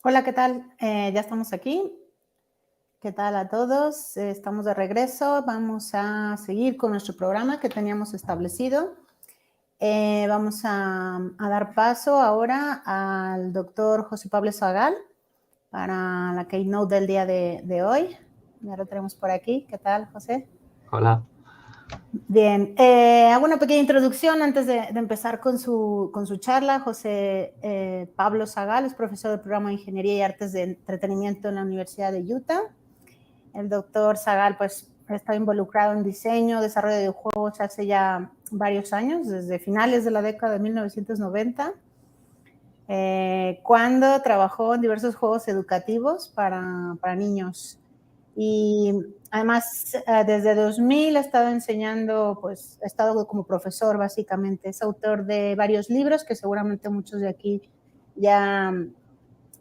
Hola, ¿qué tal? Ya estamos aquí. ¿Qué tal a todos? Estamos de regreso. Vamos a seguir con nuestro programa que teníamos establecido. Vamos a dar paso ahora al doctor José Pablo Zagal para la keynote del día de hoy. Ya lo tenemos por aquí. ¿Qué tal, José? Hola. Bien, hago una pequeña introducción antes de empezar con su charla. José Pablo Zagal es profesor del Programa de Ingeniería y Artes de Entretenimiento en la Universidad de Utah. El doctor Zagal pues, está involucrado en diseño, desarrollo de videojuegos hace ya varios años, desde finales de la década de 1990, cuando trabajó en diversos juegos educativos para niños. Y además, desde 2000 ha estado enseñando, pues ha estado como profesor básicamente. Es autor de varios libros que seguramente muchos de aquí ya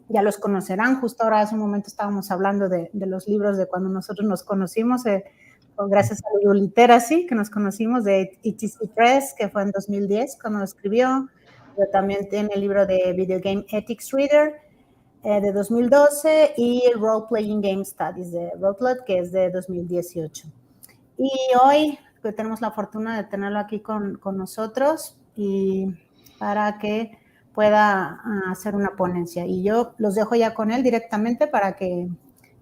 los conocerán. Justo ahora hace un momento estábamos hablando de los libros de cuando nosotros nos conocimos, gracias a Lulu Literacy, que nos conocimos, de ETC Press, que fue en 2010 cuando lo escribió. Pero también tiene el libro de Videogame Ethics Reader, de 2012, y el Role Playing Game Studies de Routledge, que es de 2018. Y hoy pues, tenemos la fortuna de tenerlo aquí con nosotros y para que pueda hacer una ponencia. Y yo los dejo ya con él directamente para que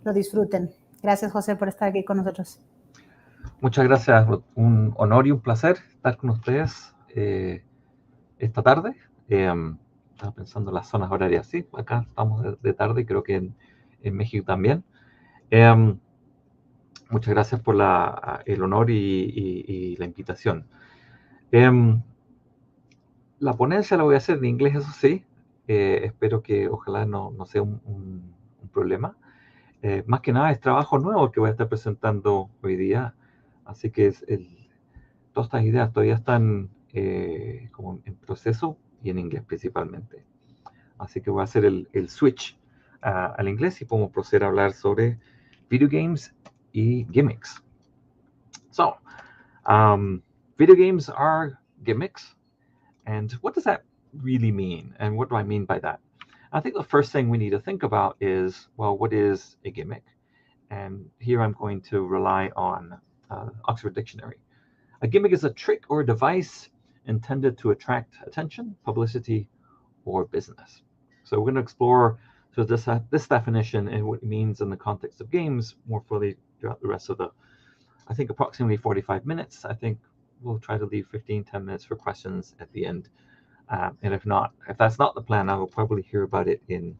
lo disfruten. Gracias, José, por estar aquí con nosotros. Muchas gracias. Un honor y un placer estar con ustedes esta tarde. Estaba pensando en las zonas horarias. Sí, acá estamos de tarde y creo que en México también. Muchas gracias por el honor y la invitación. La ponencia la voy a hacer en inglés, eso sí. Espero que ojalá no sea un problema. Más que nada es trabajo nuevo que voy a estar presentando hoy día. Así que todas estas ideas todavía están como en proceso y en inglés principalmente. Así que voy a hacer el switch al inglés y podemos proceder a hablar sobre videogames y gimmicks. So, video games are gimmicks. And what does that really mean? And what do I mean by that? I think the first thing we need to think about is, well, what is a gimmick? And here I'm going to rely on Oxford Dictionary. A gimmick is a trick or device intended to attract attention, publicity, or business. So we're going to explore this definition and what it means in the context of games more fully throughout the rest of I think, approximately 45 minutes. I think we'll try to leave 10 minutes for questions at the end. And if that's not the plan, I will probably hear about it in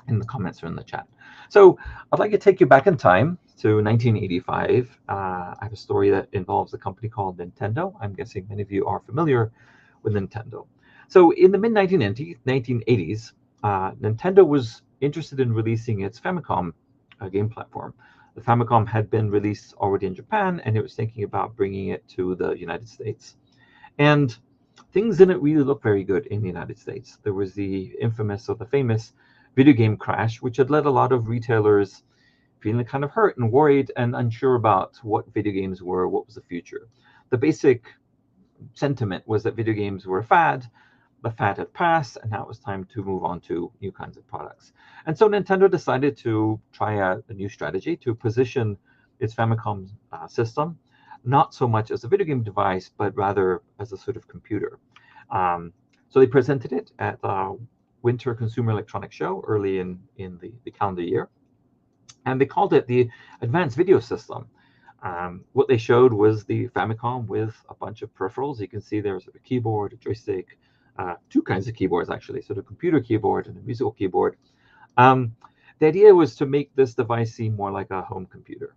the comments or in the chat. So I'd like to take you back in time to 1985. I have a story that involves a company called Nintendo. I'm guessing many of you are familiar with Nintendo. So in the mid-1980s, Nintendo was interested in releasing its Famicom game platform. The Famicom had been released already in Japan, and it was thinking about bringing it to the United States. And things didn't really look very good in the United States. There was the infamous or the famous video game crash, which had led a lot of retailers feeling kind of hurt and worried and unsure about what video games were, what was the future. The basic sentiment was that video games were a fad. The fad had passed, and now it was time to move on to new kinds of products. And so Nintendo decided to try a new strategy to position its Famicom system, not so much as a video game device, but rather as a sort of computer. So they presented it at the Winter Consumer Electronics Show early in the calendar year, and they called it the Advanced Video System. What they showed was the Famicom with a bunch of peripherals. You can see there's a keyboard, a joystick, two kinds of keyboards actually, so the computer keyboard and a musical keyboard. The idea was to make this device seem more like a home computer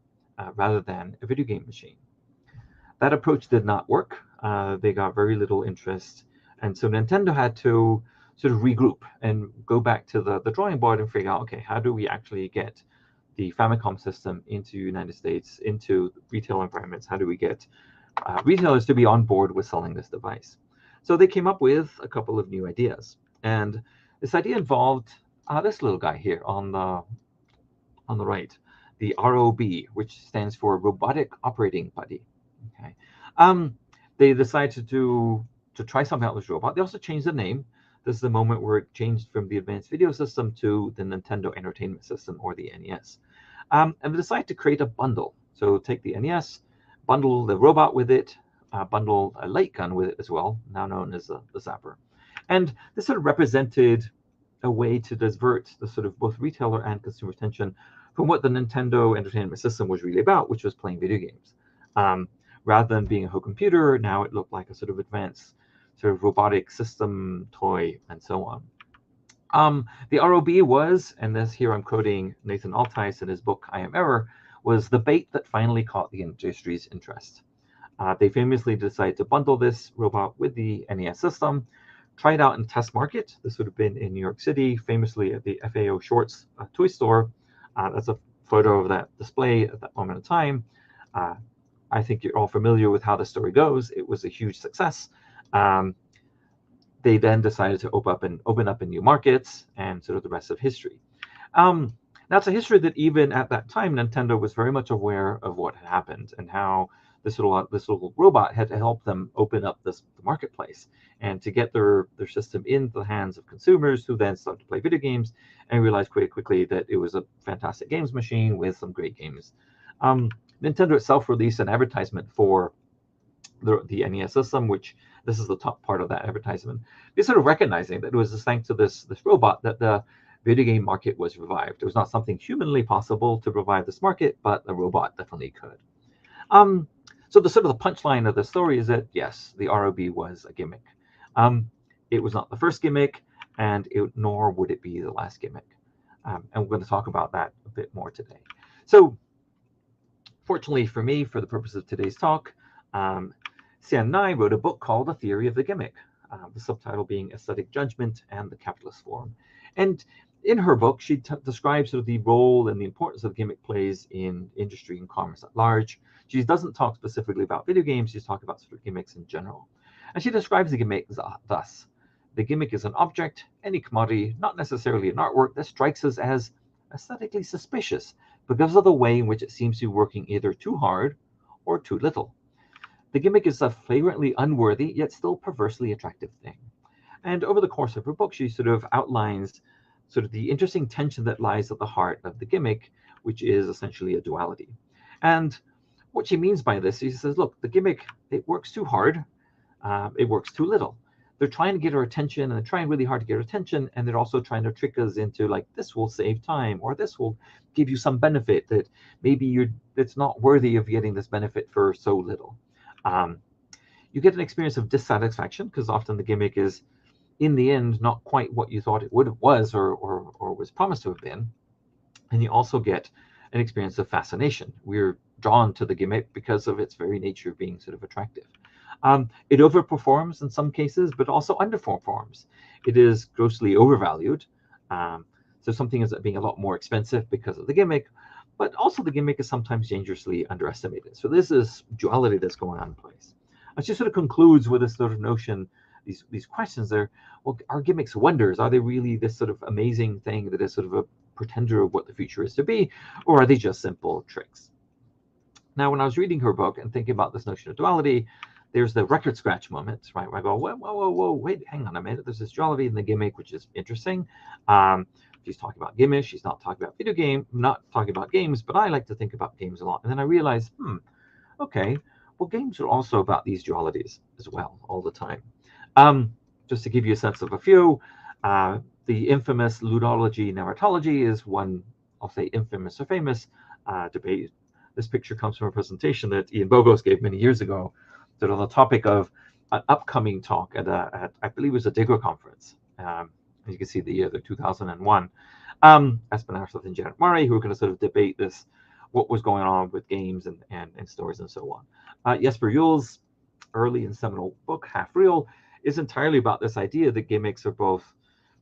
rather than a video game machine. That approach did not work. They got very little interest, and so Nintendo had to sort of regroup and go back to the drawing board and figure out, okay, how do we actually get the Famicom system into the United States, into retail environments? How do we get retailers to be on board with selling this device? So they came up with a couple of new ideas, and this idea involved this little guy here on the right, the ROB, which stands for Robotic Operating Buddy. Okay, they decided to try something out with this robot. They also changed the name. This is the moment where it changed from the Advanced Video System to the Nintendo Entertainment System, or the NES. And they decided to create a bundle. So take the NES, bundle the robot with it, bundle a light gun with it as well, now known as the Zapper. And this sort of represented a way to divert the sort of both retailer and consumer attention from what the Nintendo Entertainment System was really about, which was playing video games. Rather than being a whole computer, now it looked like a sort of advanced sort of robotic system toy and so on. The ROB was, and this here I'm quoting Nathan Altice in his book I Am Error, was the bait that finally caught the industry's interest. They famously decided to bundle this robot with the NES system, try it out in test market. This would have been in New York City, famously at the FAO Schwartz toy store. That's a photo of that display at that moment in time. I think you're all familiar with how the story goes. It was a huge success. They then decided to open up in new markets, and sort of the rest of history. That's a history that even at that time, Nintendo was very much aware of what had happened and how this little robot had to help them open up the marketplace and to get their system into the hands of consumers, who then started to play video games and realized quite quickly that it was a fantastic games machine with some great games. Nintendo itself released an advertisement for the NES system, which this is the top part of that advertisement. They're sort of recognizing that it was thanks to this robot that the video game market was revived. It was not something humanly possible to revive this market, but the robot definitely could. So the sort of the punchline of the story is that yes, the ROB was a gimmick. It was not the first gimmick, and nor would it be the last gimmick. And we're going to talk about that a bit more today. So fortunately for me, for the purpose of today's talk, Sian Nai wrote a book called The Theory of the Gimmick, the subtitle being Aesthetic Judgment and the Capitalist Form. And in her book, she describes sort of the role and the importance of gimmick plays in industry and commerce at large. She doesn't talk specifically about video games, she's talking about sort of gimmicks in general. And she describes the gimmick thus. The gimmick is an object, any commodity, not necessarily an artwork, that strikes us as aesthetically suspicious because of the way in which it seems to be working either too hard or too little. The gimmick is a flagrantly unworthy, yet still perversely attractive thing. And over the course of her book, she sort of outlines sort of the interesting tension that lies at the heart of the gimmick, which is essentially a duality. And what she means by this, she says, look, the gimmick, it works too hard, it works too little. They're trying to get our attention, and they're trying really hard to get our attention, and they're also trying to trick us into, like, this will save time, or this will give you some benefit that maybe it's not worthy of getting this benefit for so little. You get an experience of dissatisfaction because often the gimmick is, in the end, not quite what you thought it was or was promised to have been. And you also get an experience of fascination. We're drawn to the gimmick because of its very nature being sort of attractive. It overperforms in some cases, but also underperforms. It is grossly overvalued. So something ends up being a lot more expensive because of the gimmick, but also the gimmick is sometimes dangerously underestimated. So this is duality that's going on in place. And she sort of concludes with this sort of notion, these questions there. Well, are gimmicks wonders? Are they really this sort of amazing thing that is sort of a pretender of what the future is to be, or are they just simple tricks? Now, when I was reading her book and thinking about this notion of duality, there's the record scratch moment, right? Where I go, whoa, wait, hang on a minute. There's this duality in the gimmick, which is interesting. She's talking about gimmicks. She's not talking about video game, not talking about games, but I like to think about games a lot. And then I realized, okay, well, games are also about these dualities as well, all the time. Just to give you a sense of a few, the infamous ludology narratology is one, I'll say infamous or famous debate. This picture comes from a presentation that Ian Bogos gave many years ago, that on the topic of an upcoming talk at I believe it was a DIGRA conference. As you can see, the year 2001. Espen Arseth and Janet Murray, who were going to sort of debate this, what was going on with games and stories and so on. Jesper Juul's early and seminal book, Half Real, is entirely about this idea that gimmicks are both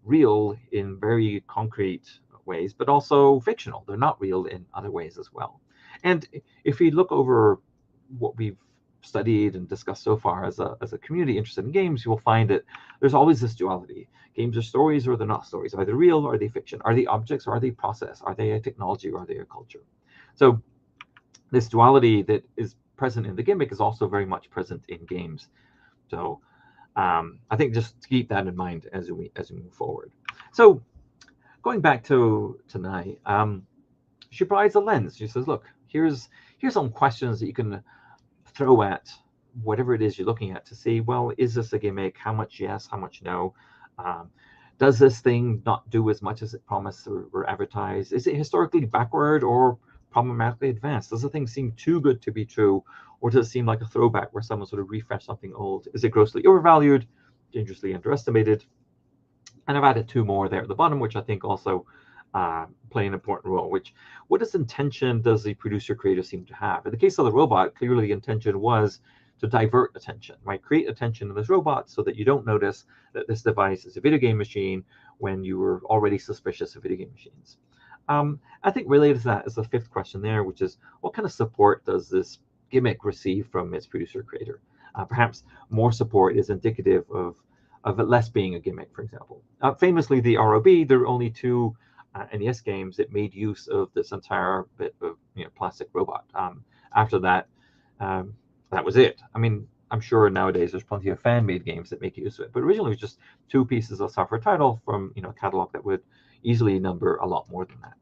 real in very concrete ways, but also fictional. They're not real in other ways as well. And if we look over what we've studied and discussed so far as a community interested in games, you will find that there's always this duality. Games are stories or they're not stories. Are they real or are they fiction? Are they objects or are they process? Are they a technology or are they a culture? So this duality that is present in the gimmick is also very much present in games. So I think just keep that in mind as we move forward. So going back to tonight, she provides a lens. She says, look, here's some questions that you can throw at whatever it is you're looking at to see, well, is this a gimmick? How much yes, how much no? Does this thing not do as much as it promised or advertised? Is it historically backward or problematically advanced? Does the thing seem too good to be true? Or does it seem like a throwback where someone sort of refreshed something old? Is it grossly overvalued, dangerously underestimated? And I've added two more there at the bottom, which I think also play an important role, what intention does the producer creator seem to have? In the case of the robot, clearly the intention was to divert attention, right? Create attention in this robot so that you don't notice that this device is a video game machine when you were already suspicious of video game machines. I think related to that is the fifth question there, which is what kind of support does this gimmick receive from its producer creator? Perhaps more support is indicative of it less being a gimmick, for example. Famously, the ROB, there were only two NES games that made use of this entire bit of plastic robot. After that, that was it. I mean, I'm sure nowadays there's plenty of fan-made games that make use of it, but originally it was just two pieces of software title from a catalog that would easily number a lot more than that.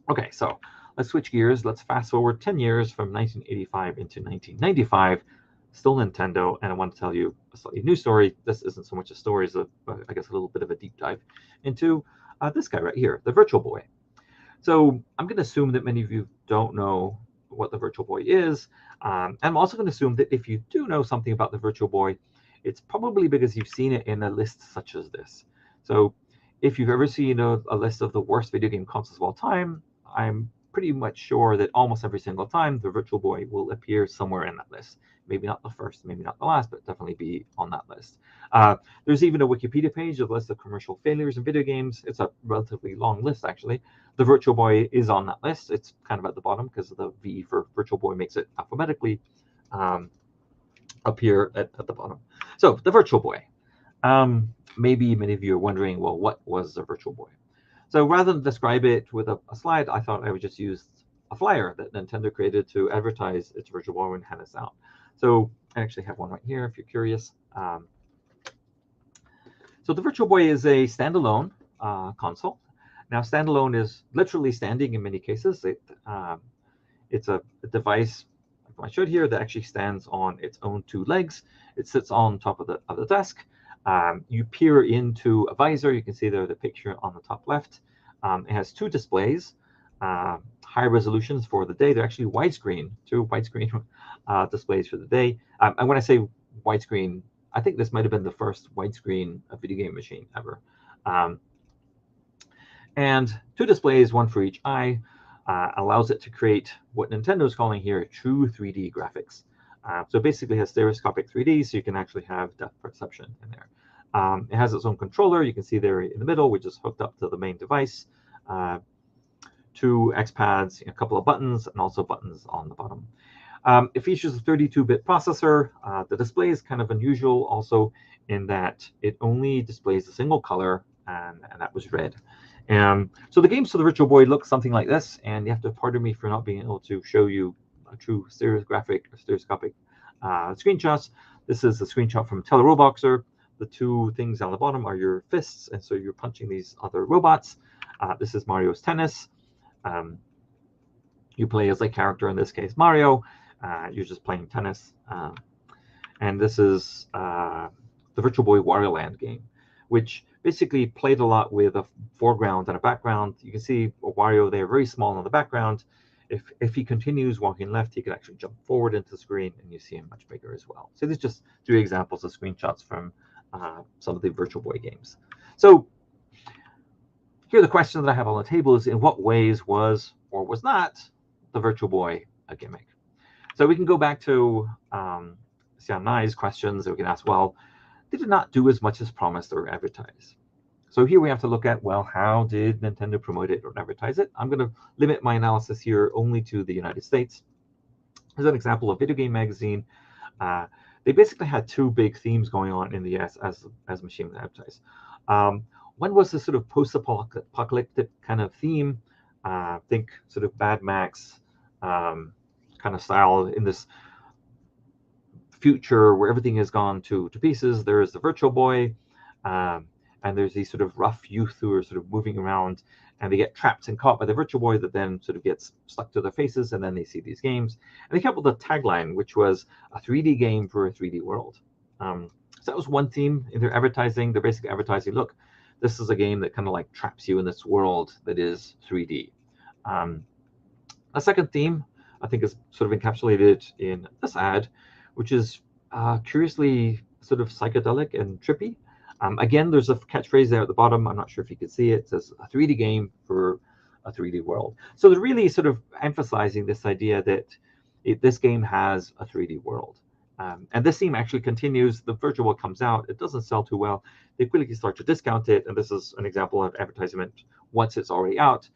Okay, so let's switch gears. Let's fast forward 10 years from 1985 into 1995. Still Nintendo, and I want to tell you a slightly new story. This isn't so much a story as I guess a little bit of a deep dive into this guy right here, the Virtual Boy. So I'm going to assume that many of you don't know what the Virtual Boy is. I'm also going to assume that if you do know something about the Virtual Boy, it's probably because you've seen it in a list such as this. So if you've ever seen a list of the worst video game consoles of all time, I'm pretty much sure that almost every single time the Virtual Boy will appear somewhere in that list. Maybe not the first, maybe not the last, but definitely be on that list. There's even a Wikipedia page of a list of commercial failures in video games. It's a relatively long list, actually. The Virtual Boy is on that list. It's kind of at the bottom because the V for Virtual Boy makes it alphabetically appear at the bottom. So the Virtual Boy. Maybe many of you are wondering, well, what was the Virtual Boy? So rather than describe it with a slide, I thought I would just use a flyer that Nintendo created to advertise its Virtual Boy and hand us out. So I actually have one right here if you're curious. So the Virtual Boy is a standalone console. Now, standalone is literally standing in many cases. It's a device, if I showed here, that actually stands on its own two legs. It sits on top of the desk. You peer into a visor. You can see there the picture on the top left. It has two displays, high resolutions for the day. They're actually widescreen, two widescreen displays for the day. And when I say widescreen, I think this might have been the first widescreen video game machine ever. And two displays, one for each eye, allows it to create what Nintendo is calling here true 3D graphics. So basically it has stereoscopic 3D, so you can actually have depth perception in there. It has its own controller. You can see there in the middle, which is hooked up to the main device. Two X pads, a couple of buttons, and also buttons on the bottom. It features a 32-bit processor. The display is kind of unusual also in that it only displays a single color, and that was red. So the games for the Virtual Boy look something like this, and you have to pardon me for not being able to show you a true stereoscopic screenshots. This is a screenshot from Teleroboxer. The two things on the bottom are your fists, and so you're punching these other robots. This is Mario's Tennis. You play as a character, in this case Mario. You're just playing tennis. And this is the Virtual Boy Wario Land game, which basically played a lot with a foreground and a background. You can see Wario there, very small in the background. If he continues walking left, he can actually jump forward into the screen, and you see him much bigger as well. So these are just three examples of screenshots from some of the Virtual Boy games. So here the question that I have on the table is, in what ways was or was not the Virtual Boy a gimmick? So we can go back to Xian Nai's questions, and we can ask, well, did it not do as much as promised or advertised? So here we have to look at, well, how did Nintendo promote it or advertise it? I'm going to limit my analysis here only to the United States. As an example, a video game magazine, they basically had two big themes going on in the US as machine was advertised. One was the sort of post-apocalyptic kind of theme. Think sort of Mad Max, kind kind of style in this future where everything has gone to pieces. There is the Virtual Boy, and there's these sort of rough youth who are sort of moving around, and they get trapped and caught by the Virtual Boy that then sort of gets stuck to their faces, and then they see these games. And they came up with a tagline, which was a 3D game for a 3D world. So that was one theme in their advertising. They're basically advertising, look, this is a game that kind of like traps you in this world that is 3D. A second theme, I think, is sort of encapsulated in this ad, which is curiously sort of psychedelic and trippy. Again, there's a catchphrase there at the bottom. I'm not sure if you can see it. It says a 3D game for a 3D world. So they're really sort of emphasizing this idea that this game has a 3D world. And this theme actually continues. The Virtual World comes out. It doesn't sell too well. They quickly start to discount it. And this is an example of advertisement once it's already out.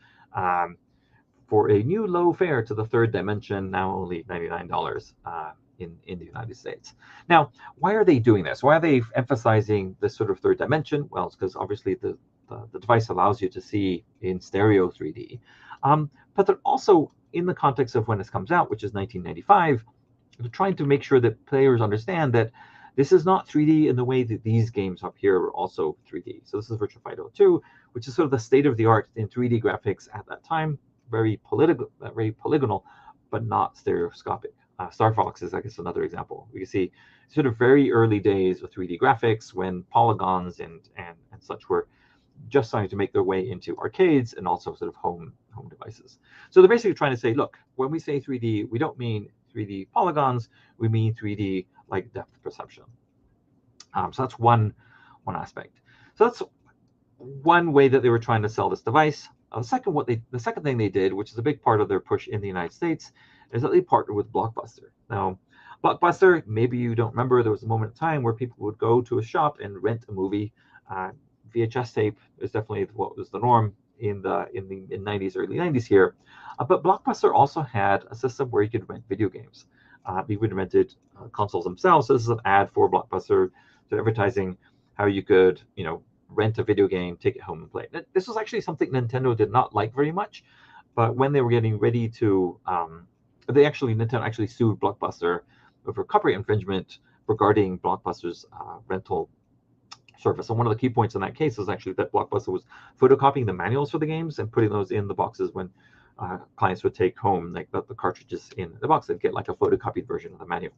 For a new low fare to the third dimension, now only $99 in the United States. Now, why are they doing this? Why are they emphasizing this sort of third dimension? Well, it's because obviously the device allows you to see in stereo 3D. But they're also, in the context of when this comes out, which is 1995, they're trying to make sure that players understand that this is not 3D in the way that these games up here are also 3D. So this is Virtua Fighter 2, which is sort of the state of the art in 3D graphics at that time. Very polygonal, but not stereoscopic. Star Fox is, I guess, another example. We can see sort of very early days of 3D graphics when polygons and such were just starting to make their way into arcades and also sort of home devices. So they're basically trying to say, look, when we say 3D, we don't mean 3D polygons, we mean 3D like depth perception. So that's one aspect. So that's one way that they were trying to sell this device. The second thing they did, which is a big part of their push in the United States, is that they partnered with Blockbuster. Now, Blockbuster, maybe you don't remember, there was a moment in time where people would go to a shop and rent a movie. VHS tape is definitely what was the norm in the mid-90s, early 90s here. But Blockbuster also had a system where you could rent video games. You would rented consoles themselves. So this is an ad for Blockbuster, so advertising how you could, rent a video game, take it home and play. This was actually something Nintendo did not like very much, but when they were getting ready to, Nintendo actually sued Blockbuster for copyright infringement regarding Blockbuster's rental service. And one of the key points in that case was actually that Blockbuster was photocopying the manuals for the games and putting those in the boxes when clients would take home like the cartridges in the box. They'd get like a photocopied version of the manual.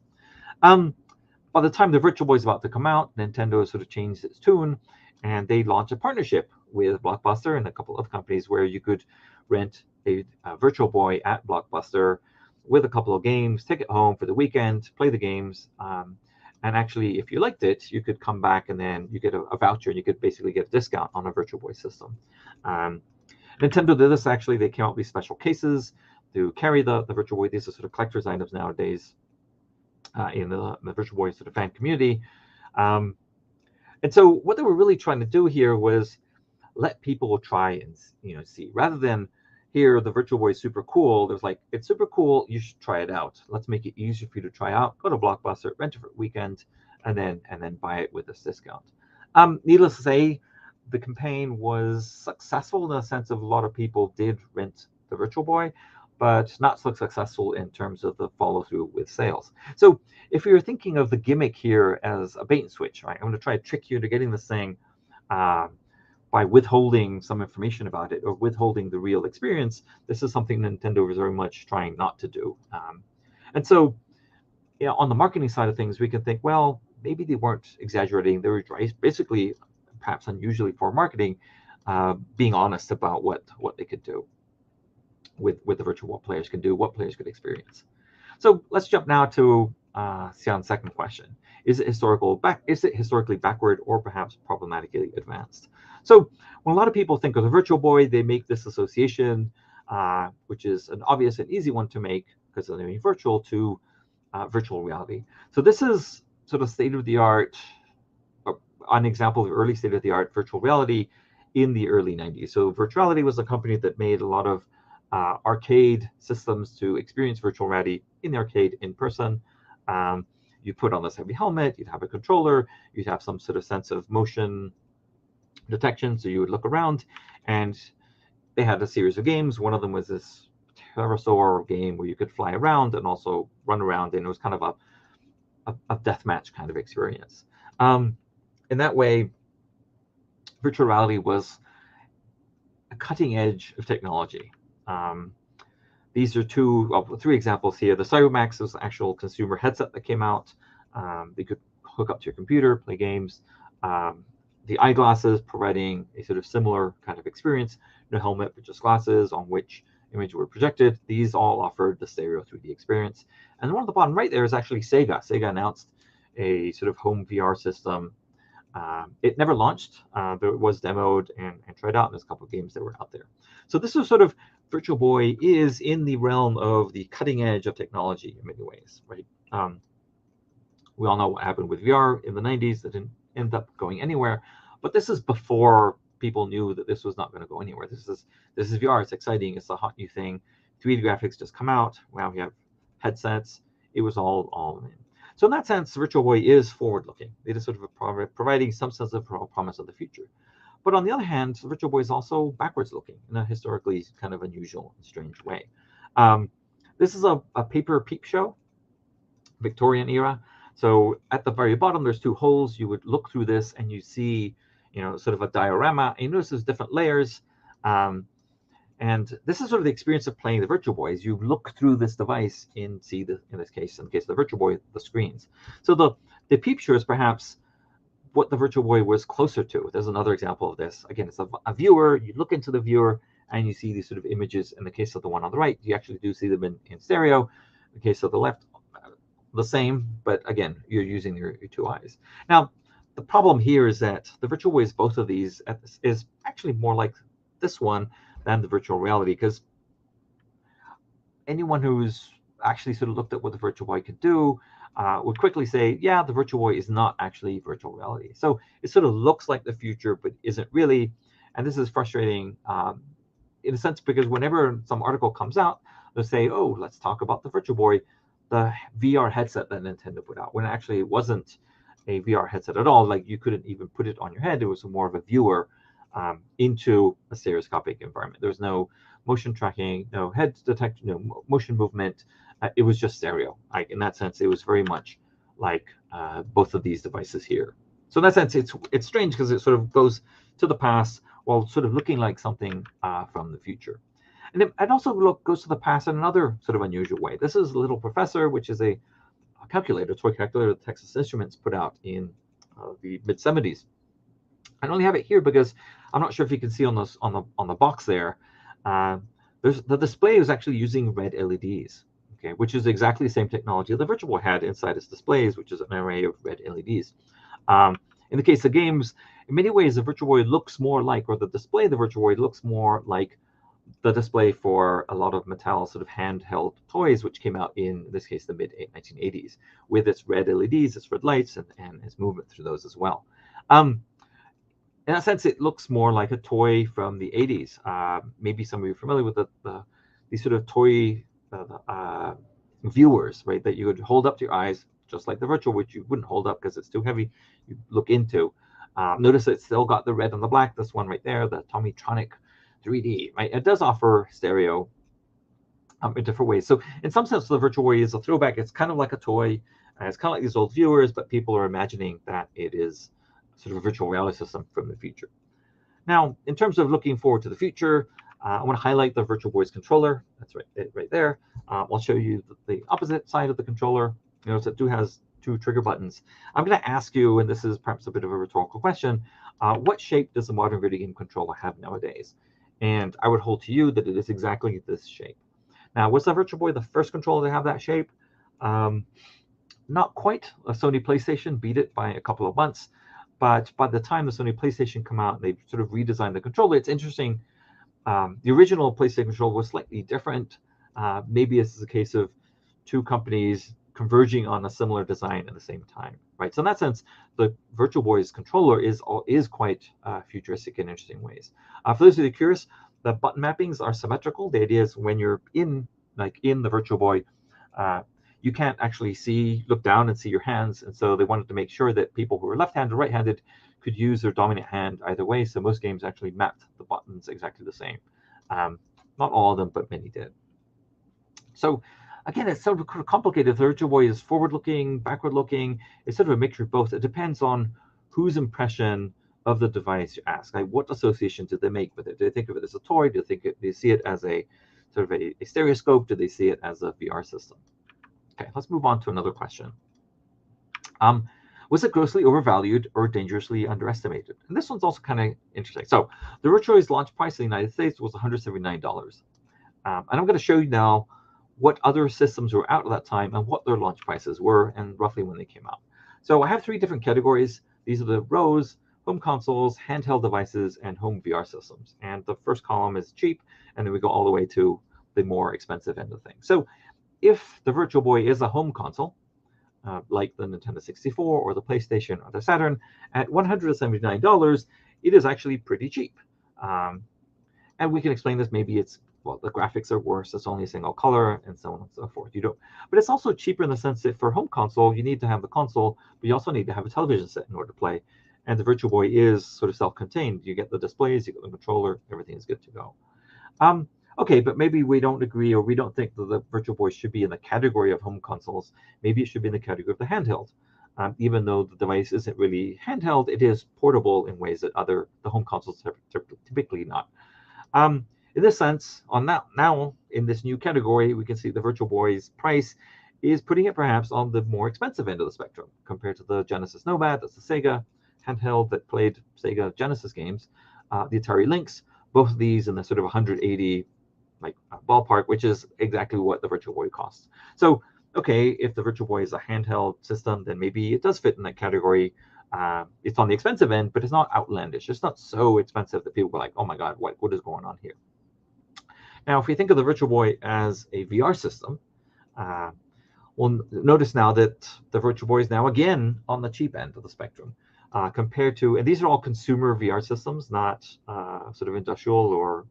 By the time the Virtual Boy is about to come out, Nintendo sort of changed its tune, and they launched a partnership with Blockbuster and a couple of companies where you could rent a Virtual Boy at Blockbuster with a couple of games, take it home for the weekend, play the games, and actually, if you liked it, you could come back and then you get a voucher and you could basically get a discount on a Virtual Boy system. Nintendo did this actually. They came out with these special cases to carry the Virtual Boy. These are sort of collector's items nowadays in the Virtual Boy sort of fan community. And so what they were really trying to do here was let people try and see. Rather than here, the Virtual Boy is super cool. There's like, it's super cool. You should try it out. Let's make it easier for you to try out. Go to Blockbuster, rent it for a weekend, and then buy it with this discount. Needless to say, the campaign was successful in the sense of a lot of people did rent the Virtual Boy, but not so successful in terms of the follow through with sales. So if you're thinking of the gimmick here as a bait and switch, right? I'm going to try to trick you into getting this thing by withholding some information about it or withholding the real experience. This is something Nintendo is very much trying not to do. And so, on the marketing side of things, we can think, well, maybe they weren't exaggerating. They were basically, perhaps unusually for marketing, being honest about what they could do with the Virtual World players can do, what players could experience. So let's jump now to Xian's second question. Is it historically backward or perhaps problematically advanced? So when a lot of people think of the Virtual Boy, they make this association, which is an obvious and easy one to make because they're doing virtual, to virtual reality. So this is sort of state-of-the-art, an example of early state-of-the-art virtual reality in the early 90s. So Virtuality was a company that made a lot of arcade systems to experience virtual reality in the arcade in person. You put on this heavy helmet, you'd have a controller, you'd have some sort of sense of motion detection, so you would look around, and they had a series of games. One of them was this pterosaur game where you could fly around and also run around, and it was kind of a deathmatch kind of experience. In that way, virtual reality was a cutting edge of technology. These are three examples here. The CyberMax was an actual consumer headset that came out. They could hook up to your computer, play games. The eyeglasses providing a sort of similar kind of experience. No helmet, but just glasses on which images were projected. These all offered the stereo 3D experience. And the one at the bottom right there is actually Sega. Sega announced a sort of home VR system. It never launched, but it was demoed and tried out. And there's a couple of games that were out there. So this is sort of Virtual Boy is in the realm of the cutting edge of technology in many ways, right? We all know what happened with VR in the 90s. That didn't end up going anywhere. But this is before people knew that this was not going to go anywhere. This is VR. It's exciting. It's a hot new thing. 3D graphics just come out. Now we have headsets. It was all in. So in that sense, Virtual Boy is forward-looking. It is sort of providing some sense of promise of the future. But on the other hand, Virtual Boy is also backwards-looking in a historically kind of unusual and strange way. This is a paper peep show, Victorian era. So at the very bottom, there's two holes. You would look through this and you see, sort of a diorama. And you notice there's different layers. And this is sort of the experience of playing the Virtual Boy. As you look through this device and see, in the case of the Virtual Boy, the screens. So the peep show is perhaps what the Virtual Boy was closer to. There's another example of this. Again, it's a viewer. You look into the viewer and you see these sort of images. In the case of the one on the right, you actually do see them in stereo. In the case of the left, the same, but again, you're using your two eyes. Now, the problem here is that the Virtual Boy is both of these is actually more like this one than the virtual reality, because anyone who's actually sort of looked at what the Virtual Boy could do would quickly say, yeah, the Virtual Boy is not actually virtual reality. So it sort of looks like the future, but isn't really. And this is frustrating in a sense, because whenever some article comes out, they'll say, oh, let's talk about the Virtual Boy, the VR headset that Nintendo put out, when actually it wasn't a VR headset at all. Like, you couldn't even put it on your head. It was more of a viewer into a stereoscopic environment. There was no motion tracking, no head detection, no motion movement. It was just stereo. Like, in that sense, it was very much like both of these devices here. So in that sense, it's strange because it sort of goes to the past while sort of looking like something from the future. And it also goes to the past in another sort of unusual way. This is Little Professor, which is a calculator, toy calculator that Texas Instruments put out in the mid-70s. I only have it here because I'm not sure if you can see on the box there. There's the display is actually using red LEDs, okay, which is exactly the same technology the Virtual Boy had inside its displays, which is an array of red LEDs. In the case of games, in many ways, the Virtual Boy looks more like, or the display of the Virtual Boy looks more like the display for a lot of Mattel sort of handheld toys, which came out in this case, the mid-1980s, with its red LEDs, its red lights, and its movement through those as well. In that sense, it looks more like a toy from the 80s. Maybe some of you are familiar with these sort of toy viewers, right, that you would hold up to your eyes, just like the Virtual, which you wouldn't hold up because it's too heavy. You look into. Notice it's still got the red and the black. This one right there, the Tommytronic 3D, right? It does offer stereo in different ways. So in some sense, the Virtual Boy is a throwback. It's kind of like a toy. It's kind of like these old viewers, but people are imagining that it is sort of a virtual reality system from the future. Now, in terms of looking forward to the future, I want to highlight the Virtual Boy's controller. That's right there. I'll show you the opposite side of the controller. Notice it has two trigger buttons. I'm going to ask you, and this is perhaps a bit of a rhetorical question, what shape does a modern video game controller have nowadays? And I would hold to you that it is exactly this shape. Now, was the Virtual Boy the first controller to have that shape? Not quite. A Sony PlayStation beat it by a couple of months. But by the time the Sony PlayStation come out, they sort of redesigned the controller. It's interesting. The original PlayStation controller was slightly different. Maybe this is a case of two companies converging on a similar design at the same time, right? So in that sense, the Virtual Boy's controller is quite futuristic in interesting ways. For those of you curious, the button mappings are symmetrical. The idea is when you're in the Virtual Boy, you can't actually look down and see your hands, and so they wanted to make sure that people who were left-handed or right-handed could use their dominant hand either way. So most games actually mapped the buttons exactly the same. Not all of them, but many did. So again, it's sort of complicated. The Virtual Boy is forward-looking, backward-looking. It's sort of a mixture of both. It depends on whose impression of the device you ask. Like, what association did they make with it? Do they think of it as a toy? Do they see it as a sort of a stereoscope? Do they see it as a VR system? Okay, let's move on to another question. Was it grossly overvalued or dangerously underestimated? And this one's also kind of interesting. So the Virtual Boy's launch price in the United States was $179. And I'm going to show you now what other systems were out at that time and what their launch prices were and roughly when they came out. So I have 3 different categories. These are the rows: home consoles, handheld devices, and home VR systems. And the first column is cheap, and then we go all the way to the more expensive end of things. So if the Virtual Boy is a home console, like the Nintendo 64 or the PlayStation or the Saturn, at $179, it is actually pretty cheap. And we can explain this. Maybe it's, well, the graphics are worse, it's only a single color, and so on and so forth. But it's also cheaper in the sense that for home console, you need to have the console, but you also need to have a television set in order to play. And the Virtual Boy is sort of self-contained. You get the displays, you get the controller, everything is good to go. Okay, but maybe we don't agree, or we don't think that the Virtual Boy should be in the category of home consoles. Maybe it should be in the category of the handheld. Even though the device isn't really handheld, it is portable in ways that the home consoles are typically not. In this sense, now in this new category, we can see the Virtual Boy's price is putting it perhaps on the more expensive end of the spectrum compared to the Genesis Nomad, that's the Sega handheld that played Sega Genesis games, the Atari Lynx, both of these in the sort of 180 ballpark, which is exactly what the Virtual Boy costs. So, okay, if the Virtual Boy is a handheld system, then maybe it does fit in that category. It's on the expensive end, but it's not outlandish. It's not so expensive that people are like, oh my God, what is going on here? Now, if we think of the Virtual Boy as a VR system, we'll notice now that the Virtual Boy is now again on the cheap end of the spectrum compared to, and these are all consumer VR systems, not sort of industrial or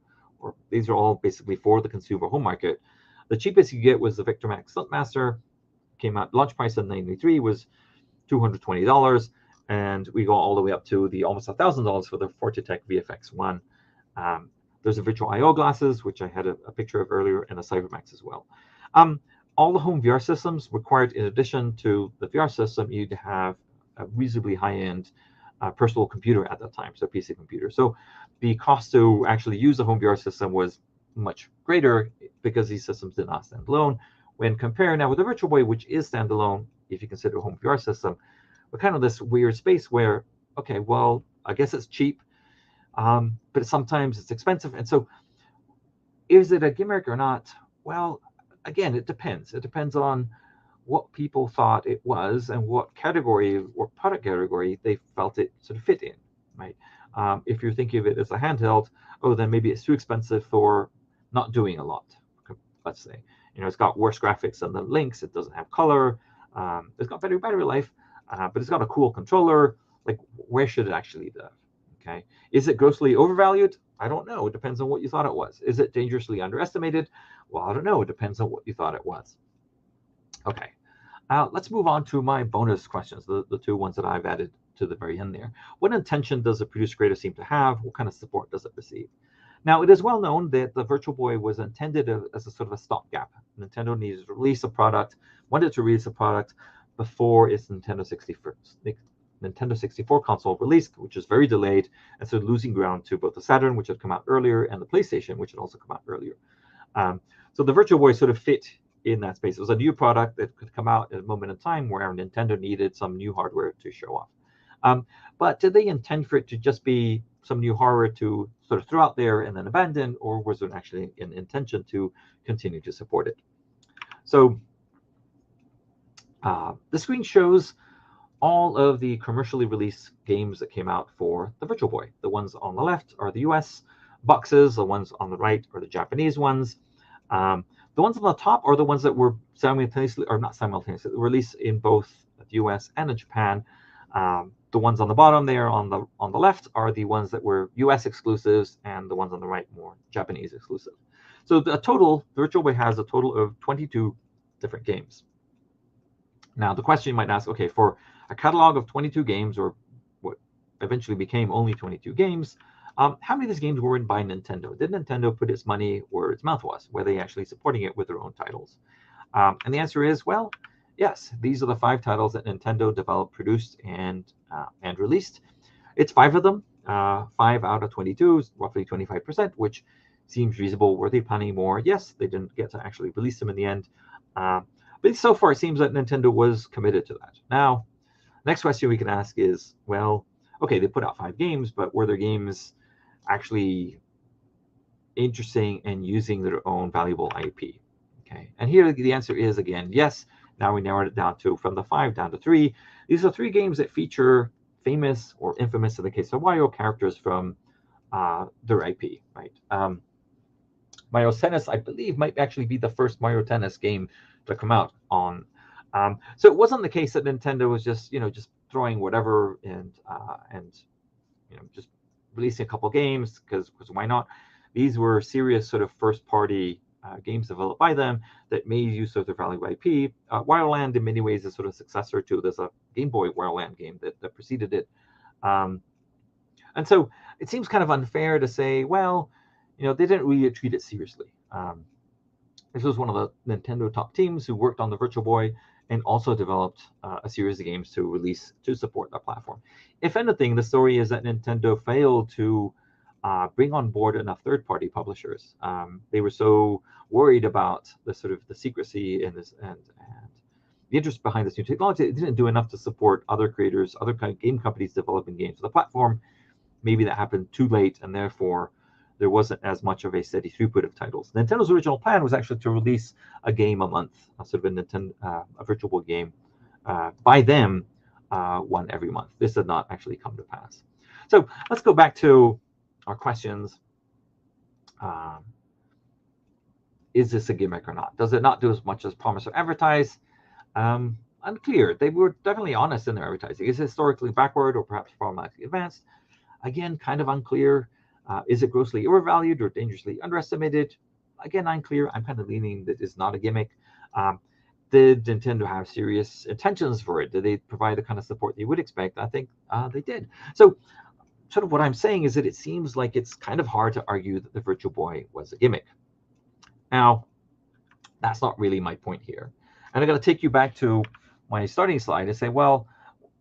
these are all basically for the consumer home market. The cheapest you get was the VictorMax Stuntmaster. Came out, launch price in '93 was $220, and we go all the way up to the almost $1,000 for the Fortitech VFX1. There's a Virtual I/O glasses, which I had a picture of earlier, and a CyberMax as well. All the home VR systems required, in addition to the VR system, you need to have a reasonably high-end personal computer at that time, so PC computer. So the cost to actually use the home VR system was much greater because these systems did not stand alone. When compared now with the Virtual Boy, which is standalone, if you consider a home VR system, we're kind of this weird space where, okay, well, I guess it's cheap, but sometimes it's expensive. And so is it a gimmick or not? Well, again, it depends. It depends on what people thought it was and what category or product category they felt it sort of fit in, right? If you're thinking of it as a handheld, oh, then maybe it's too expensive for not doing a lot, let's say. It's got worse graphics than the Lynx. It doesn't have color. It's got better battery life, but it's got a cool controller. Like, where should it actually live? Okay. Is it grossly overvalued? I don't know. It depends on what you thought it was. Is it dangerously underestimated? Well, I don't know. It depends on what you thought it was. Okay. Let's move on to my bonus questions, the 2 ones that I've added to the very end there. What intention does the producer creator seem to have? What kind of support does it receive? Now, it is well known that the Virtual Boy was intended as a sort of a stopgap. Nintendo needed to release a product, wanted to release a product before its Nintendo 64 console released, which is very delayed, and so losing ground to both the Saturn, which had come out earlier, and the PlayStation, which had also come out earlier. So the Virtual Boy sort of fit in that space. It was a new product that could come out at a moment in time where Nintendo needed some new hardware to show off. But did they intend for it to just be some new hardware to sort of throw out there and then abandon, or was there actually an intention to continue to support it? So the screen shows all of the commercially released games that came out for the Virtual Boy. The ones on the left are the US boxes. The ones on the right are the Japanese ones. The ones on the top are the ones that were simultaneously, or not simultaneously, released in both the US and in Japan. The ones on the bottom there on the left are the ones that were US exclusives, and the ones on the right more Japanese exclusive. So the Virtual Boy has a total of 22 different games. Now the question you might ask, okay, for a catalog of 22 games, or what eventually became only 22 games, How many of these games were written by Nintendo? Did Nintendo put its money where its mouth was? Were they actually supporting it with their own titles? And the answer is, well, yes. These are the 5 titles that Nintendo developed, produced, and released. It's 5 of them. 5 out of 22 is roughly 25%, which seems reasonable. Were they planning more? Yes, they didn't get to actually release them in the end. But so far, it seems that Nintendo was committed to that. Now, next question we can ask is, well, okay, they put out 5 games, but were their games actually interesting and using their own valuable IP? Okay, and here the answer is, again, yes. Now we narrowed it down to, from the 5 down to 3. These are 3 games that feature famous or infamous, in the case of Mario, characters from their IP, right? Mario Tennis, I believe, might actually be the first Mario Tennis game to come out on. So it wasn't the case that Nintendo was just throwing whatever and just releasing a couple games because why not? These were serious sort of first-party games developed by them that made use of their valuable IP. Wario Land, in many ways, is sort of successor to, there's a Game Boy Wario Land game that preceded it. And so it seems kind of unfair to say, well, they didn't really treat it seriously. This was one of the Nintendo top teams who worked on the Virtual Boy and also developed a series of games to release to support that platform. If anything, the story is that Nintendo failed to bring on board enough third-party publishers. They were so worried about the sort of the secrecy and the interest behind this new technology. It didn't do enough to support other creators, other kind of game companies developing games for the platform. Maybe that happened too late, and therefore there wasn't as much of a steady throughput of titles. Nintendo's original plan was actually to release a game a month, sort of a Virtual Boy game, by them, one every month. This did not actually come to pass. So let's go back to our questions. Is this a gimmick or not? Does it not do as much as promise or advertise? Unclear. They were definitely honest in their advertising. Is it historically backward or perhaps problematically advanced? Again, kind of unclear. Is it grossly overvalued or dangerously underestimated? Again, unclear. I'm kind of leaning that it's not a gimmick. Did Nintendo have serious intentions for it? Did they provide the kind of support you would expect? I think they did. So sort of what I'm saying is that it seems like it's kind of hard to argue that the Virtual Boy was a gimmick. Now, that's not really my point here. And I'm going to take you back to my starting slide and say, well,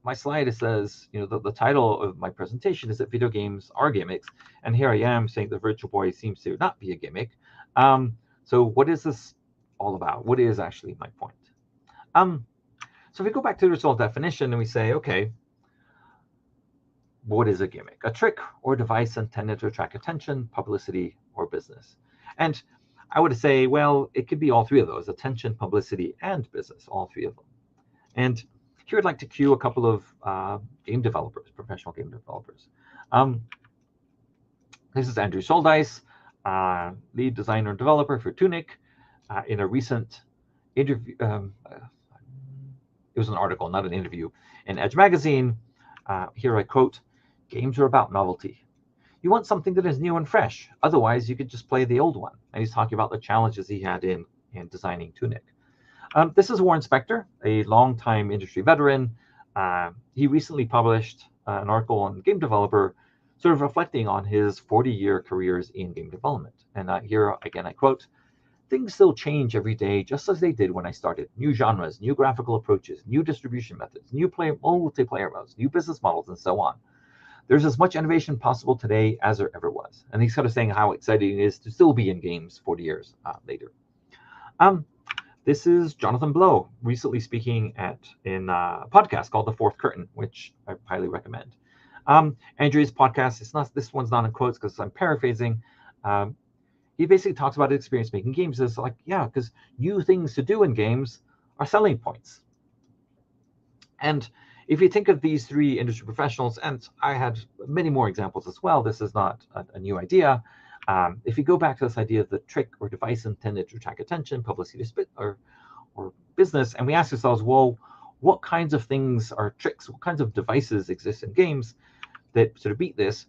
my slide says, the title of my presentation is that video games are gimmicks. And here I am saying the Virtual Boy seems to not be a gimmick. So what is this all about? What is actually my point? So if we go back to the original definition and we say, okay, what is a gimmick? A trick or device intended to attract attention, publicity, or business. And I would say, well, it could be all 3 of those: attention, publicity, and business, all 3 of them. And here I'd like to cue a couple of game developers, professional game developers. This is Andrew Soldice, lead designer and developer for Tunic. In a recent interview, it was an article, not an interview, in Edge magazine. Here I quote, "Games are about novelty. You want something that is new and fresh. Otherwise, you could just play the old one." And he's talking about the challenges he had in designing Tunic. This is Warren Spector, a longtime industry veteran. He recently published an article on Game Developer, sort of reflecting on his 40-year careers in game development. And here, again, I quote, "Things still change every day, just as they did when I started. New genres, new graphical approaches, new distribution methods, new multiplayer modes, new business models, and so on. There's as much innovation possible today as there ever was." And he's kind of saying how exciting it is to still be in games 40 years later. This is Jonathan Blow, recently speaking in a podcast called The Fourth Curtain, which I highly recommend. Andrew's podcast, this one's not in quotes because I'm paraphrasing. He basically talks about his experience making games. It's like, yeah, because new things to do in games are selling points. And if you think of these 3 industry professionals, and I had many more examples as well, this is not a new idea. If you go back to this idea of the trick or device intended to attract attention, publicity, or business, and we ask ourselves, well, what kinds of things are tricks? What kinds of devices exist in games that sort of beat this?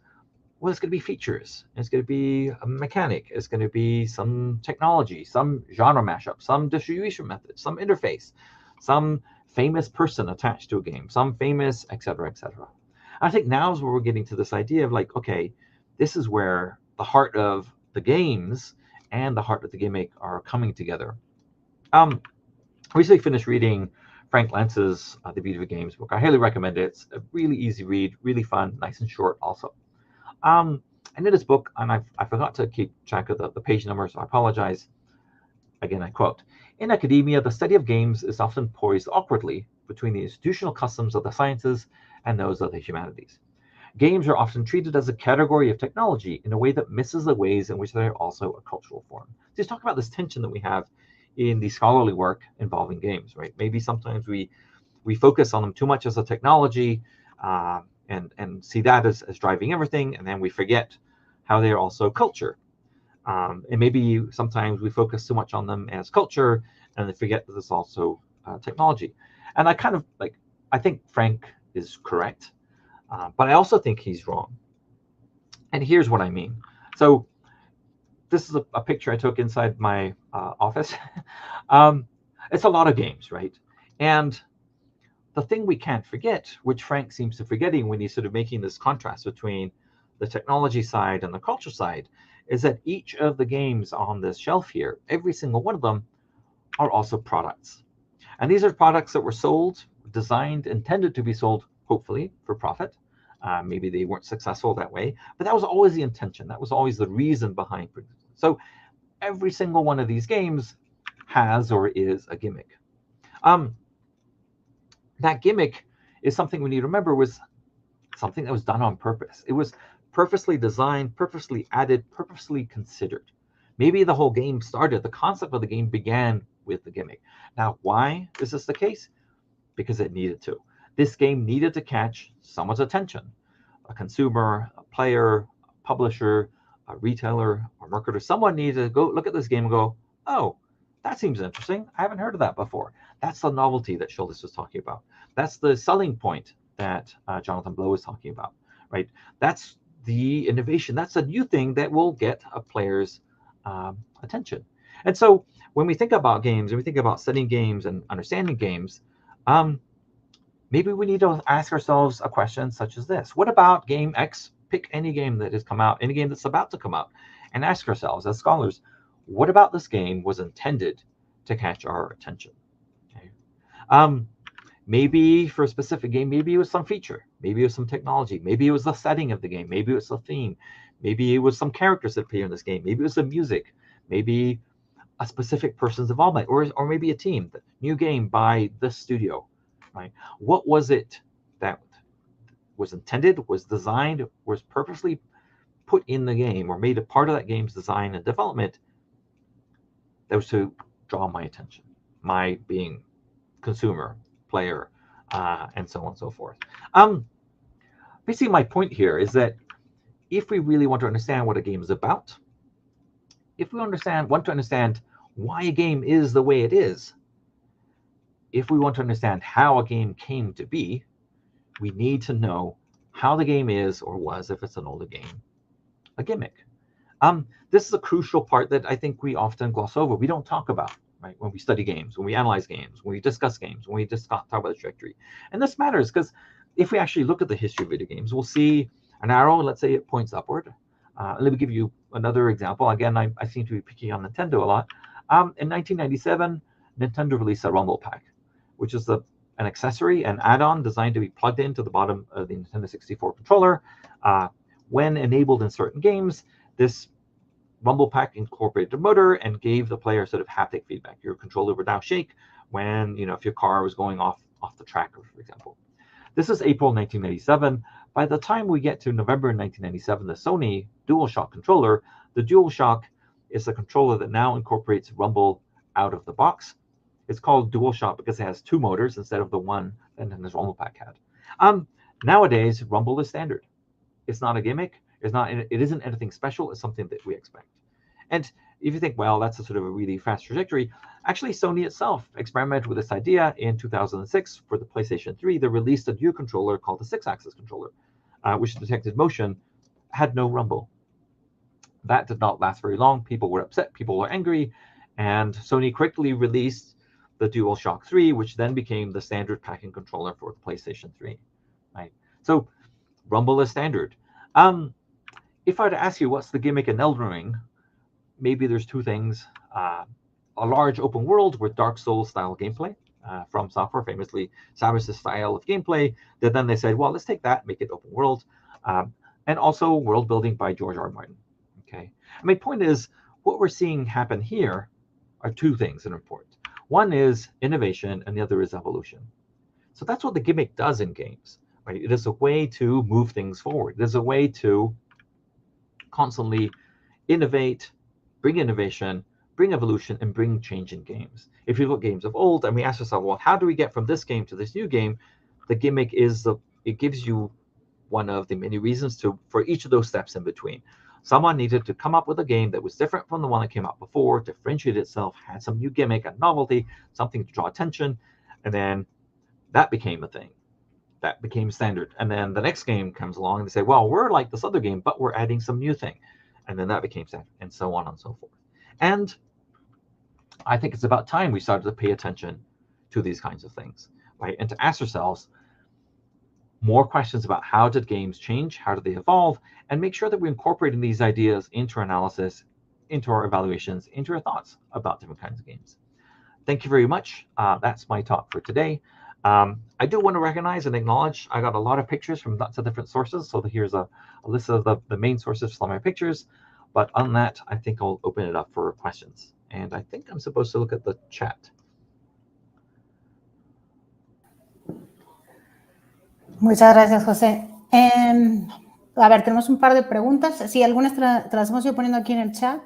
Well, it's going to be features. It's going to be a mechanic. It's going to be some technology, some genre mashup, some distribution method, some interface, some famous person attached to a game, some famous, et cetera, et cetera. I think now is where we're getting to this idea of like, okay, this is where the heart of the games and the heart of the gimmick are coming together. I recently finished reading Frank Lance's The Beauty of Games book. I highly recommend it. It's a really easy read, really fun, nice and short also. And in this book, and I forgot to keep track of the page number, so I apologize. Again, I quote, "In academia, the study of games is often poised awkwardly between the institutional customs of the sciences and those of the humanities. Games are often treated as a category of technology in a way that misses the ways in which they are also a cultural form." So he's talking about this tension that we have in the scholarly work involving games, right? Maybe sometimes we focus on them too much as a technology and see that as driving everything, and then we forget how they are also culture. And maybe sometimes we focus too much on them as culture and they forget that it's also technology. And I kind of I think Frank is correct, but I also think he's wrong. And here's what I mean. So this is a picture I took inside my office. It's a lot of games, right? And the thing we can't forget, which Frank seems to forgetting when he's sort of making this contrast between the technology side and the culture side, is that each of the games on this shelf here, every single one of them, are also products. And these are products that were sold, designed, intended to be sold, hopefully, for profit. Maybe they weren't successful that way, but that was always the intention. That was always the reason behind it. So every single one of these games has or is a gimmick. That gimmick is something we need to remember was something that was done on purpose. It was purposely designed, purposely added, purposely considered. Maybe the whole game started, the concept of the game began with the gimmick. Now, why is this the case? Because it needed to. This game needed to catch someone's attention. A consumer, a player, a publisher, a retailer, a marketer. Someone needed to go look at this game and go, oh, that seems interesting. I haven't heard of that before. That's the novelty that Schultes was talking about. That's the selling point that Jonathan Blow was talking about, right? That's the innovation. That's a new thing that will get a player's attention. And so when we think about games and we think about studying games and understanding games, maybe we need to ask ourselves a question such as this. What about game X? Pick any game that has come out, any game that's about to come out, and ask ourselves as scholars, what about this game was intended to catch our attention? Okay. Maybe for a specific game, maybe it was some feature, maybe it was some technology, maybe it was the setting of the game, maybe it was the theme, maybe it was some characters that appear in this game, maybe it was the music, maybe a specific person's involvement, or maybe a team. The new game by this studio, right? What was it that was intended, was designed, was purposely put in the game or made a part of that game's design and development that was to draw my attention, my being consumer, player, and so on and so forth. Basically, my point here is that if we really want to understand what a game is about, if we want to understand why a game is the way it is, if we want to understand how a game came to be, we need to know how the game is or was, if it's an older game, a gimmick. This is a crucial part that I think we often gloss over. We don't talk about, right? When we study games, when we analyze games, when we discuss games, when we just talk about the trajectory. And this matters because if we actually look at the history of video games, we'll see an arrow, let's say it points upward. Let me give you another example. Again, I seem to be picking on Nintendo a lot. In 1997, Nintendo released a Rumble Pack, which is an accessory, an add-on designed to be plugged into the bottom of the Nintendo 64 controller. When enabled in certain games, this Rumble Pack incorporated a motor and gave the player sort of haptic feedback. Your controller would now shake when, if your car was going off the track, for example. This is April 1997. By the time we get to November 1997, the Sony DualShock controller, the DualShock is a controller that now incorporates Rumble out of the box. It's called DualShock because it has two motors instead of the one that Nintendo's Rumble Pack had. Nowadays, Rumble is standard. It's not a gimmick. It isn't anything special. It's something that we expect. And if you think, well, that's a sort of a really fast trajectory, actually Sony itself experimented with this idea in 2006 for the PlayStation 3. They released a new controller called the 6-axis controller, which detected motion, had no rumble. That did not last very long. People were upset. People were angry. And Sony quickly released the DualShock 3, which then became the standard packing controller for the PlayStation 3. Right? So rumble is standard. if I were to ask you what's the gimmick in Elden Ring, maybe there's two things. A large open world with Dark Souls style gameplay. From Software famously Samus's style of gameplay, that then they said, well, let's take that, make it open world. And also world building by George R. R. Martin. Okay. My point is, what we're seeing happen here are two things that are important. One is innovation, and the other is evolution. So that's what the gimmick does in games, right? It is a way to move things forward. It is a way to constantly innovate, bring innovation, bring evolution, and bring change in games. If you look at games of old and we ask ourselves, well, how do we get from this game to this new game? The gimmick is it gives you one of the many reasons for each of those steps in between. Someone needed to come up with a game that was different from the one that came out before, differentiate itself, had some new gimmick, a novelty, something to draw attention, and then that became a thing. That became standard. And then the next game comes along and they say, well, we're like this other game, but we're adding some new thing. And then that became standard, and so on and so forth. And I think it's about time we started to pay attention to these kinds of things, right? And to ask ourselves more questions about how did games change, how did they evolve, and make sure that we're incorporating these ideas into our analysis, into our evaluations, into our thoughts about different kinds of games. Thank you very much. That's my talk for today. I do want to recognize and acknowledge I got a lot of pictures from lots of different sources. So here's a list of the main sources for my pictures. But on that, I think I'll open it up for questions. And I think I'm supposed to look at the chat. Muchas gracias, José. A ver, tenemos un par de preguntas. Sí, algunas te las hemos ido poniendo aquí en el chat.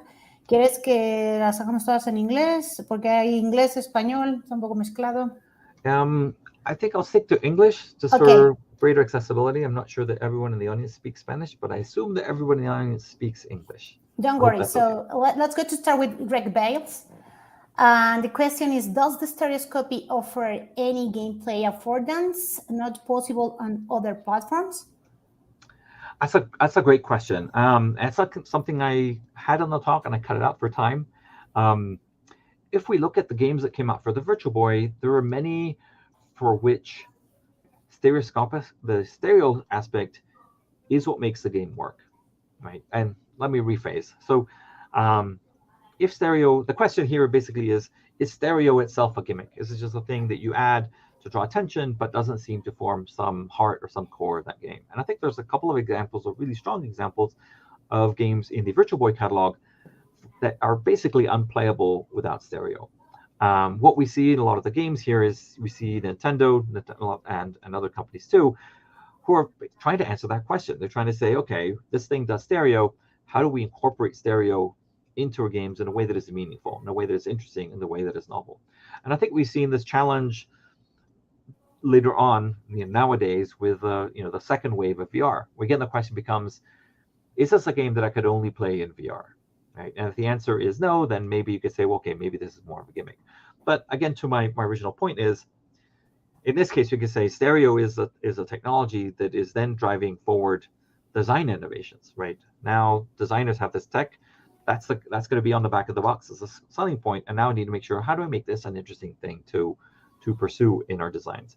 ¿Quieres que las hagamos todas en inglés? Porque hay inglés, español, está un poco mezclado. I think I'll stick to English just for greater accessibility. I'm not sure that everyone in the audience speaks Spanish, but I assume that everyone in the audience speaks English. Don't worry. So let's go to start with Greg Bales. And the question is, does the stereoscopy offer any gameplay affordance not possible on other platforms? That's a great question. It's something I had on the talk and I cut it out for time. If we look at the games that came out for the Virtual Boy, there are many for which the stereo aspect is what makes the game work, right? And let me rephrase. So if stereo, the question here basically is stereo itself a gimmick? Is it just a thing that you add to draw attention, but doesn't seem to form some heart or some core of that game? And I think there's a couple of examples, of really strong examples, of games in the Virtual Boy catalog that are basically unplayable without stereo. What we see in a lot of the games here is we see Nintendo and other companies too, who are trying to answer that question. They're trying to say, okay, this thing does stereo. How do we incorporate stereo into our games in a way that is meaningful, in a way that is interesting, in a way that is novel? And I think we've seen this challenge later on, nowadays with the second wave of VR. Again, the question becomes, is this a game that I could only play in VR? Right? And if the answer is no, then maybe you could say, well, okay, maybe this is more of a gimmick. But again, to my original point is, in this case, you could say stereo is a technology that is then driving forward design innovations, right? Now designers have this tech, that's going to be on the back of the box as a selling point, and now I need to make sure, how do I make this an interesting thing to pursue in our designs?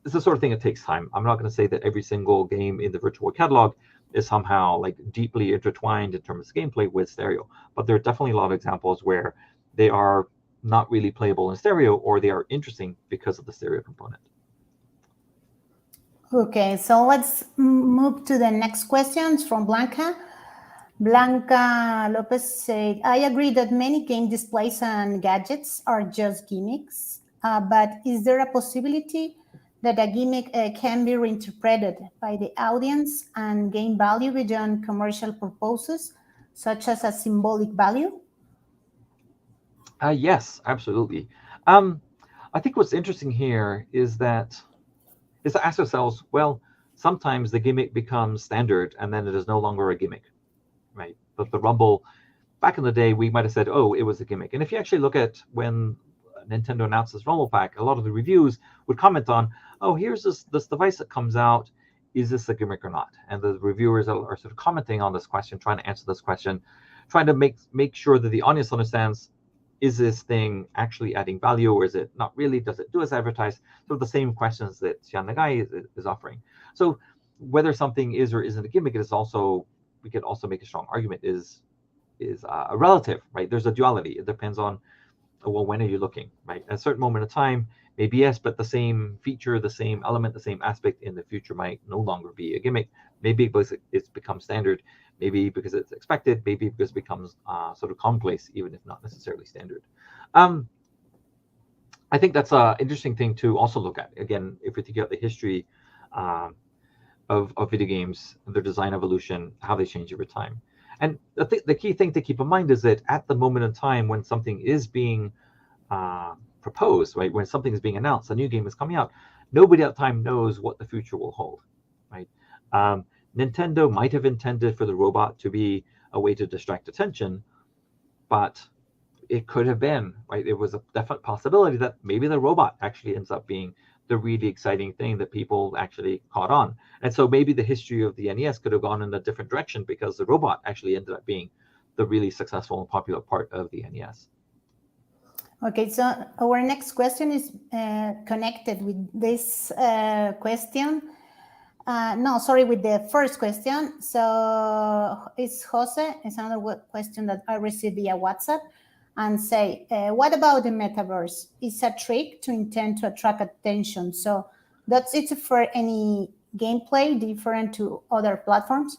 It's the sort of thing that takes time. I'm not going to say that every single game in the Virtual catalog is somehow like deeply intertwined in terms of gameplay with stereo, but there are definitely a lot of examples where they are not really playable in stereo, or they are interesting because of the stereo component. Okay, so let's move to the next questions from Blanca. Blanca Lopez said, I agree that many game displays and gadgets are just gimmicks, but is there a possibility that a gimmick can be reinterpreted by the audience and gain value beyond commercial purposes, such as a symbolic value? Yes, absolutely. I think what's interesting here is to ask ourselves, well, sometimes the gimmick becomes standard and then it is no longer a gimmick, right? But the Rumble, back in the day, we might have said, oh, it was a gimmick. And if you actually look at when Nintendo announced this Rumble Pack, a lot of the reviews would comment on, oh, here's this device that comes out, is this a gimmick or not? And the reviewers are sort of commenting on this question, trying to answer this question, trying to make sure that the audience understands, is this thing actually adding value, or is it not really? Does it do as advertised? So the same questions that Xian Nagai is offering. So whether something is or isn't a gimmick, it is also, we could also make a strong argument is relative, right? There's a duality. It depends on, well, when are you looking, right? At a certain moment in time, maybe yes, but the same feature, the same element, the same aspect in the future might no longer be a gimmick. Maybe because it's become standard, maybe because it's expected, maybe because it becomes sort of commonplace, even if not necessarily standard. I think that's an interesting thing to also look at. Again, if we think about the history of video games, their design evolution, how they change over time. And the key thing to keep in mind is that at the moment in time when something is being proposed, right, when something is being announced, a new game is coming out, nobody at the time knows what the future will hold, right? Nintendo might have intended for the robot to be a way to distract attention, but it could have been, right? It was a definite possibility that maybe the robot actually ends up being the really exciting thing that people actually caught on. And so maybe the history of the NES could have gone in a different direction because the robot actually ended up being the really successful and popular part of the NES. Okay, so our next question is connected with this question. With the first question. So it's Jose. It's another question that I received via WhatsApp, and say, what about the metaverse? It's a trick to intend to attract attention. So does it for any gameplay different to other platforms?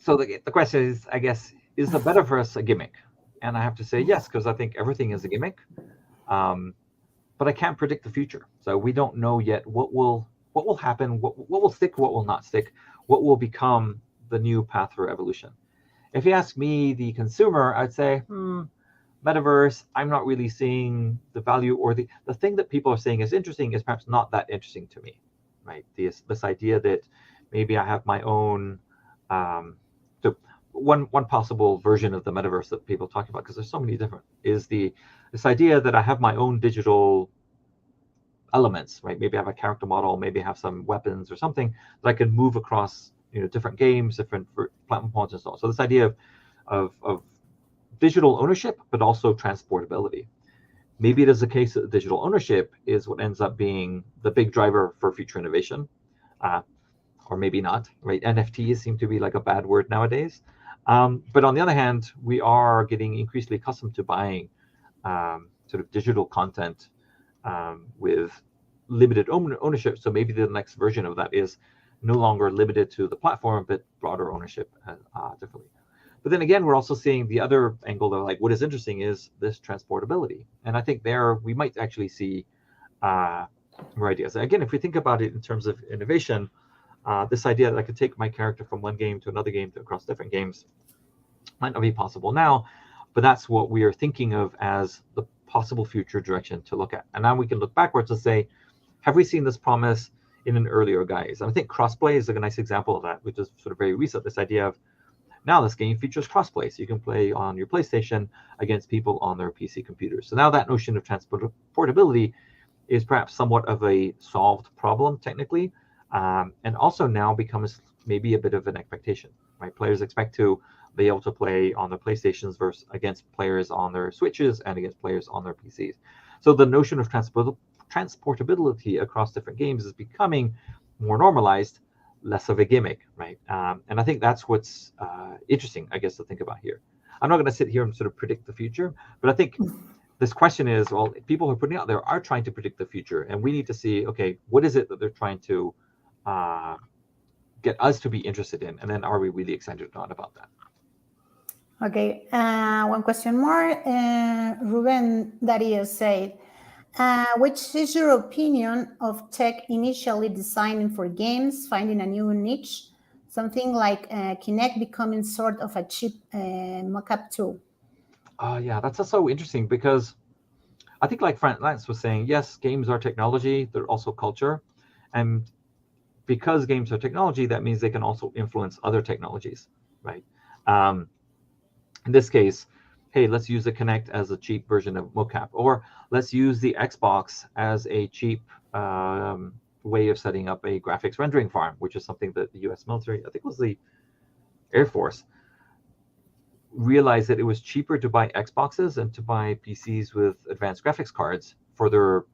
So the question is, I guess, is the metaverse a gimmick? And I have to say yes, because I think everything is a gimmick. But I can't predict the future. So we don't know yet what will happen, what will stick, what will not stick, what will become the new path for evolution. If you ask me, the consumer, I'd say, metaverse, I'm not really seeing the value, or the thing that people are saying is interesting is perhaps not that interesting to me, right? This idea that maybe I have my own, so one possible version of the metaverse that people talk about, because there's so many different, is this idea that I have my own digital elements, right? Maybe I have a character model, maybe I have some weapons or something that I can move across, different games, different platforms and so on. So this idea of digital ownership, but also transportability. Maybe it is the case that digital ownership is what ends up being the big driver for future innovation, or maybe not, right? NFTs seem to be like a bad word nowadays. But on the other hand, we are getting increasingly accustomed to buying sort of digital content with limited ownership. So maybe the next version of that is no longer limited to the platform, but broader ownership differently. But then again, we're also seeing the other angle of like, what is interesting is this transportability. And I think there we might actually see more ideas. Again, if we think about it in terms of innovation, this idea that I could take my character from one game to another game to across different games might not be possible now, but that's what we are thinking of as the possible future direction to look at. And now we can look backwards and say, have we seen this promise in an earlier guise? And I think crossplay is a nice example of that, which is sort of very recent. This idea of now this game features crossplay, so you can play on your PlayStation against people on their PC computers. So now that notion of transportability is perhaps somewhat of a solved problem technically, and also now becomes maybe a bit of an expectation, right? Players expect to be able to play on their PlayStations versus against players on their Switches and against players on their PCs. So the notion of transportability across different games is becoming more normalized, less of a gimmick, right? And I think that's what's interesting, I guess, to think about here. I'm not going to sit here and sort of predict the future, but I think this question is, well, people who are putting out there are trying to predict the future, and we need to see, okay, what is it that they're trying to get us to be interested in, and then are we really excited or not about that? Okay, one question more. Ruben Dario said, which is your opinion of tech initially designing for games, finding a new niche, something like Kinect becoming sort of a cheap mock-up tool? Yeah, that's so interesting, because I think like Frank Lance was saying, yes, games are technology, they're also culture. And because games are technology, that means they can also influence other technologies, right? In this case, hey, let's use the Kinect as a cheap version of mocap, or let's use the Xbox as a cheap way of setting up a graphics rendering farm, which is something that the US military, I think it was the Air Force, realized that it was cheaper to buy Xboxes and to buy PCs with advanced graphics cards for their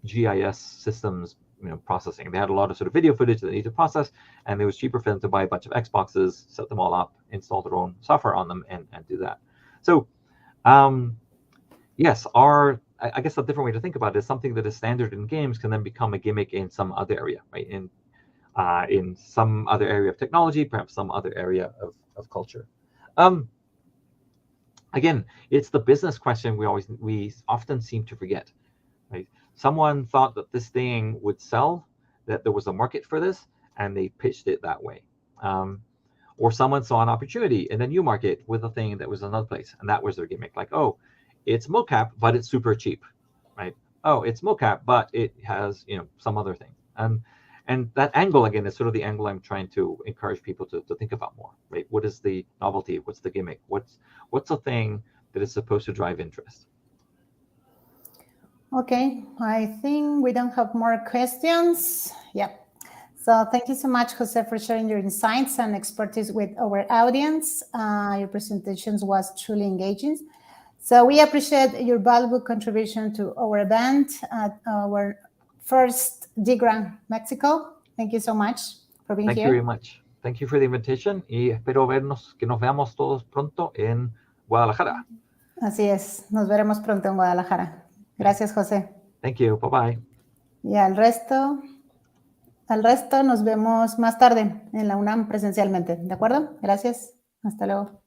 GIS systems processing. They had a lot of sort of video footage that they needed to process, and it was cheaper for them to buy a bunch of Xboxes, set them all up, install their own software on them, and do that. So, yes, I guess a different way to think about it is something that is standard in games can then become a gimmick in some other area, right? In some other area of technology, perhaps some other area of culture. Again, it's the business question we often seem to forget, right? Someone thought that this thing would sell, that there was a market for this, and they pitched it that way. Or someone saw an opportunity in a new market with a thing that was another place, and that was their gimmick. Like, oh, it's mocap, but it's super cheap, right? Oh, it's mocap, but it has, some other thing. And that angle, again, is sort of the angle I'm trying to encourage people to think about more, right? What is the novelty? What's the gimmick? What's a thing that is supposed to drive interest? Okay, I think we don't have more questions. Yeah. So thank you so much, Jose, for sharing your insights and expertise with our audience. Your presentations was truly engaging. So we appreciate your valuable contribution to our event at our first DIGRA Mexico. Thank you so much for being here. Thank you very much. Thank you for the invitation y espero que nos veamos todos pronto en Guadalajara. Así es, nos veremos pronto en Guadalajara. Gracias, José. Thank you, bye-bye. Y al resto nos vemos más tarde en la UNAM presencialmente, ¿de acuerdo? Gracias, hasta luego.